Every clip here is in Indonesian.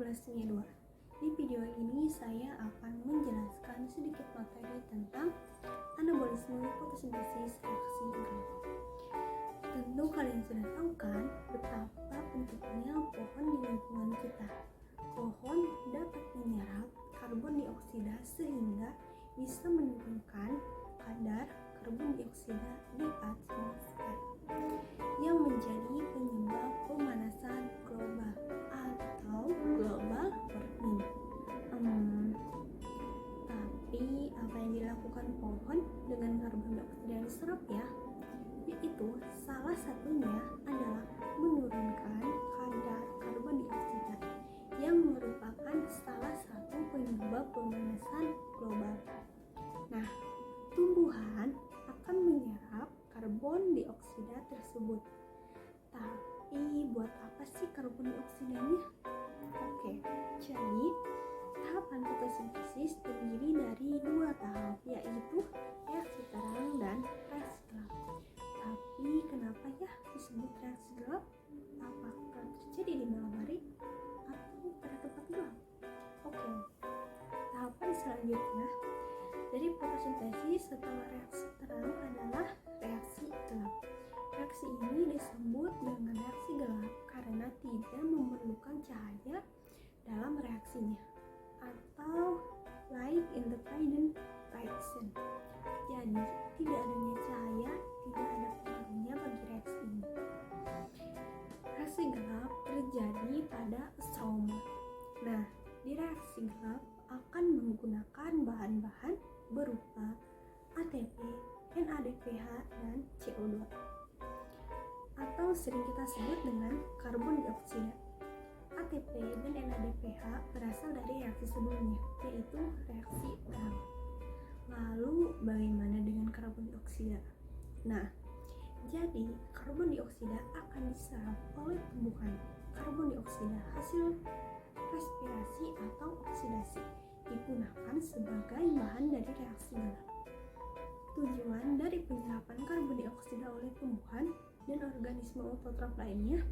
kelasnya 2. Di video ini saya akan menjelaskan sedikit materi tentang anabolisme fotosintesis reaksi gelap. Tentu kalian sudah tahu kan betapa pentingnya pohon di lingkungan kita. Pohon dapat menyerap karbon dioksida sehingga bisa menurunkan kadar karbon dioksida di atmosfer yang menjadi penyebab pemanasan global atau global warming. Tapi apa yang dilakukan pohon dengan karbon dioksida yang diserap ya? Yaitu salah satunya adalah menurunkan kadar karbon dioksida yang merupakan salah satu penyebab pemanasan global. Nah, tumbuhan akan menyerap karbon dioksida tersebut. Tapi buat apa sih karbon dioksidanya? Oke, jadi tahapan fotosintesis terdiri dari 2 tahap, yaitu reaksi terang dan reaksi gelap. Tapi kenapa ya disebut reaksi gelap? Apakah terjadi di malam hari atau pada tempat gelap? Oke, tahapan selanjutnya dari fotosintesis setelah reaksi terang adalah reaksi gelap. Reaksi ini disebut dengan reaksi gelap karena tidak memerlukan cahaya dalam reaksinya, atau light independent reaction. Jadi tidak adanya cahaya tidak ada pengaruhnya bagi reaksi ini. Reaksi gelap terjadi pada stroma. Nah, di reaksi gelap akan menggunakan bahan-bahan berupa ATP, NADPH, dan CO2 atau sering kita sebut dengan karbon dioksida. ATP dan NADPH berasal dari reaksi sebelumnya, yaitu reaksi terang. Lalu bagaimana dengan karbon dioksida? Nah, jadi karbon dioksida akan diserap oleh tumbuhan. Karbon dioksida hasil respirasi atau oksidasi digunakan sebagai bahan dari reaksi gelap. Tujuan dari penyerapan karbon dioksida oleh tumbuhan dan organisme autotrof lainnya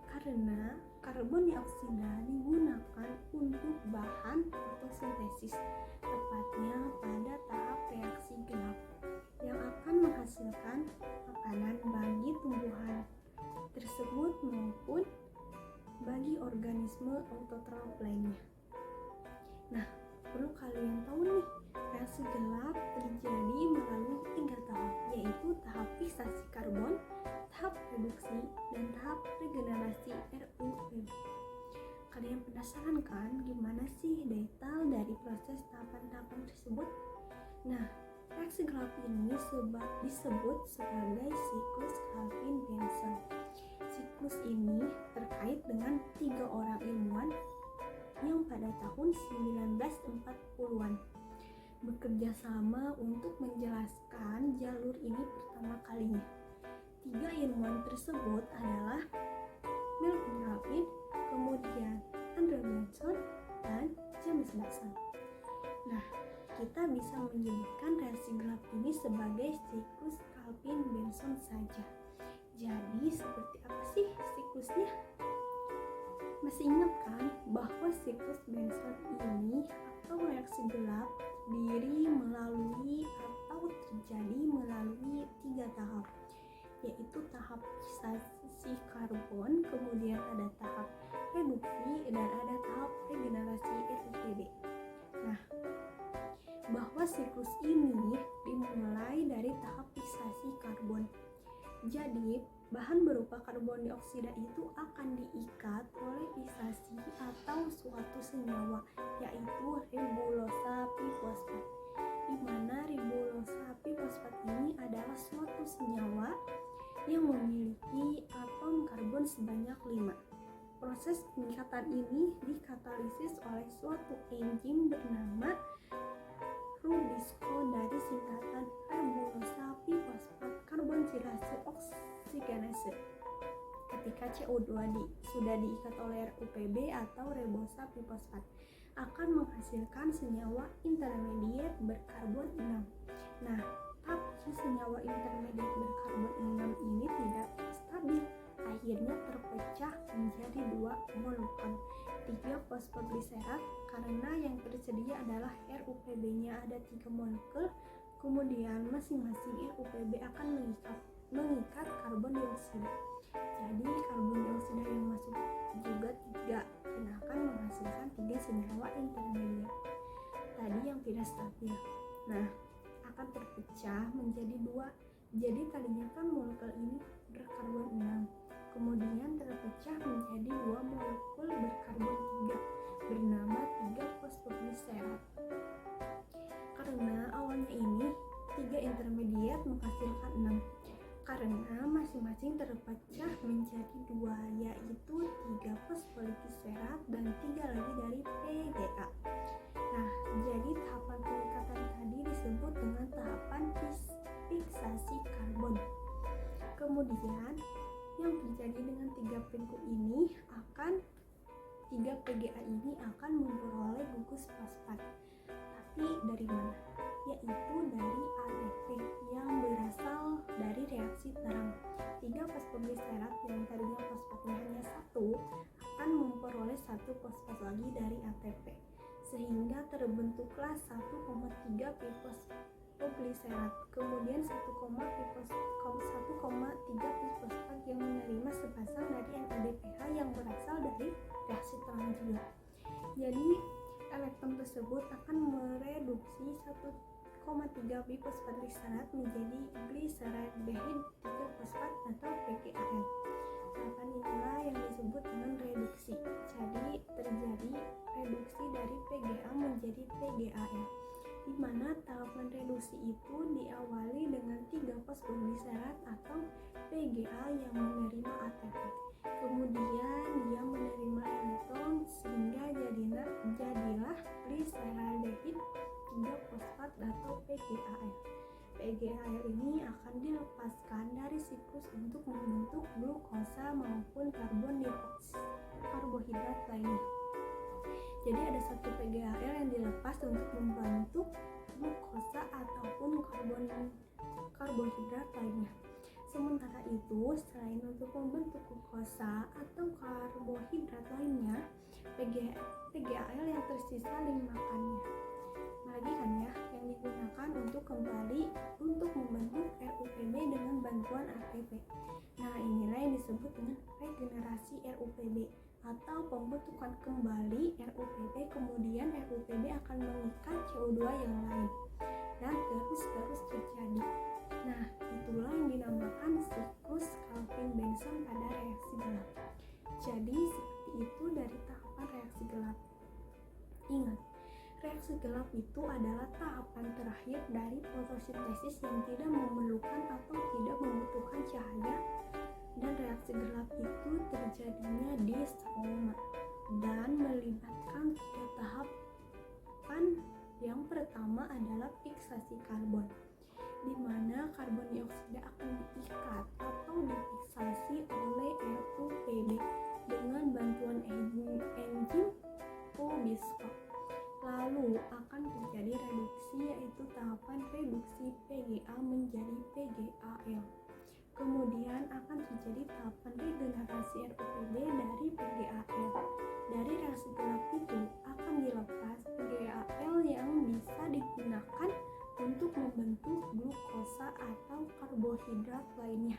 karena karbon dioksida digunakan untuk bahan fotosintesis, tepatnya pada tahap reaksi gelap yang akan menghasilkan makanan bagi tumbuhan tersebut maupun bagi organisme autotrof lainnya. Nah, perlu kalian tahu nih, reaksi gelap terjadi melalui 3 tahap, yaitu tahap fiksasi karbon, tahap reduksi, dan tahap regenerasi RUP. Kalian penasaran kan gimana sih detail dari proses tahapan-tahapan tersebut? Nah, reaksi gelap ini disebut sebagai siklus Calvin-Benson. Siklus ini terkait dengan 3 orang ilmuwan yang pada tahun 1940-an bekerja sama untuk menjelaskan jalur ini pertama kalinya. 3 ilmuwan tersebut adalah Melvin Calvin, kemudian Andrew Benson, dan James Watson. Nah, kita bisa menyebutkan reaksi gelap ini sebagai siklus Calvin-Benson saja. Jadi seperti apa sih siklusnya? Masih ingat kan bahwa siklus Benson ini atau reaksi gelap terdiri melalui atau terjadi melalui 3 tahap, yaitu tahap fiksasi karbon, kemudian ada tahap reduksi, dan ada tahap regenerasi RTB. Nah, bahwa siklus ini dimulai dari tahap fiksasi karbon. Jadi, bahan berupa karbon dioksida itu akan diikat oleh fiksasi atau suatu senyawa, yaitu ribulosa bifosfat. Di mana ribulosa bifosfat ini adalah suatu senyawa yang memiliki atom karbon sebanyak 5. Proses pengikatan ini dikatalisis oleh suatu enzim bernama Rubisco dari singkatan ribulosa bifosfat karbonsilase oksigenase. Ketika CO2 sudah diikat oleh RUPB atau ribosa bifosfat, akan menghasilkan senyawa intermediate berkarbon 6. Nah, tapi senyawa intermediate berkarbon 6 ini tidak stabil, akhirnya terpecah menjadi 2 molekul. 3 fosfogliserat karena yang tersedia adalah RUPB-nya ada 3 molekul. Kemudian masing-masing RUPB akan mengikat karbon dioksida. Jadi karbon dioksida yang masuk juga 3 dan akan menghasilkan 3 senyawa intermediat tadi yang tidak stabil. Nah, akan terpecah menjadi 2. Jadi tadinya kan molekul ini berkarbon 6, kemudian terpecah menjadi 2 molekul berkarbon 3 bernama 3 fosfogliserat. Karena awalnya ini 3 intermediat menghasilkan 6, karena masing-masing terpecah menjadi 2, yaitu 3 fosfogliserat dan 3 lagi dari PGA. Nah, jadi tahapan pengikatan tadi disebut dengan tahapan fiksasi karbon. Kemudian yang terjadi dengan 3 PGA ini akan 3 PGA ini akan memperoleh gugus fosfat. Tapi dari mana? Yaitu dari ATP yang berasal dari reaksi terang. 3 fosfogliserat yang tadinya fosfatnya hanya 1 akan memperoleh 1 fosfat lagi dari ATP, sehingga terbentuklah 1,3 fosfogliserat. Kemudian 1,3 fosfat yang menerima sepasang dari NADPH yang berasal dari reaksi terang juga. Jadi elektron tersebut akan mereduksi 1,3 bifosfatgliserat menjadi gliseraldehid 3 fosfat atau PGAL. Tahapan inilah yang disebut dengan reduksi. Jadi terjadi reduksi dari PGA menjadi PGAL, di mana tahapan reduksi itu diawali dengan 3 fosfogliserat atau PGA yang menerima ATP. Kemudian dia menerima elektron sehingga jadilah gliseraldehid 3 fosfat atau PGAL. PGAL ini akan dilepaskan dari siklus untuk membentuk glukosa maupun karbohidrat lainnya. Jadi ada 1 PGAL yang dilepas untuk membentuk glukosa ataupun karbohidrat lainnya. Sementara itu, selain untuk membentuk glukosa atau karbohidrat lainnya, PGAL yang tersisa dimakannya lagi kan ya, yang digunakan untuk kembali untuk membentuk RUPB dengan bantuan ATP. Nah, inilah yang disebut dengan regenerasi RUPB atau pembentukan kembali RUPB, kemudian RUPB akan mengikat CO2 yang lain dan terus terjadi. Nah, itulah yang dinamakan siklus Calvin-Benson pada reaksi gelap. Jadi seperti itu dari tahapan reaksi gelap. Ingat, reaksi gelap itu adalah tahapan terakhir dari fotosintesis yang tidak memerlukan atau tidak membutuhkan cahaya, dan reaksi gelap itu terjadinya di stroma dan melibatkan 3 tahapan. Yang pertama adalah fiksasi karbon, di mana karbon dioksida akan diikat atau difiksasi oleh RUPB dengan bantuan enzim Kubisco. Lalu akan terjadi reduksi, yaitu tahapan reduksi PGA menjadi PGAL. Kemudian akan terjadi tahapan regenerasi RUPB dari PGAL. Dari reaksi gelap itu akan dilepas PGAL yang bisa digunakan untuk membentuk glukosa atau karbohidrat lainnya.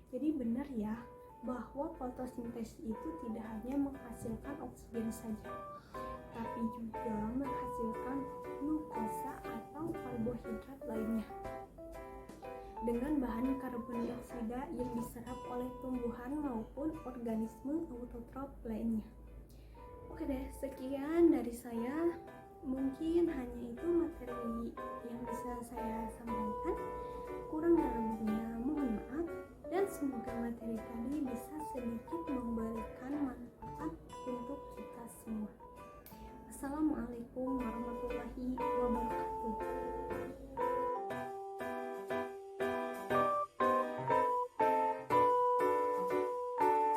Jadi benar ya, bahwa fotosintesis itu tidak hanya menghasilkan oksigen saja, tapi juga menghasilkan glukosa atau karbohidrat lainnya dengan bahan karbon dioksida yang diserap oleh tumbuhan maupun organisme autotrof lainnya. Oke deh, sekian dari saya. Mungkin hanya itu materi yang bisa saya sampaikan. Kurang dan lebihnya mohon maaf, dan semoga materi tadi bisa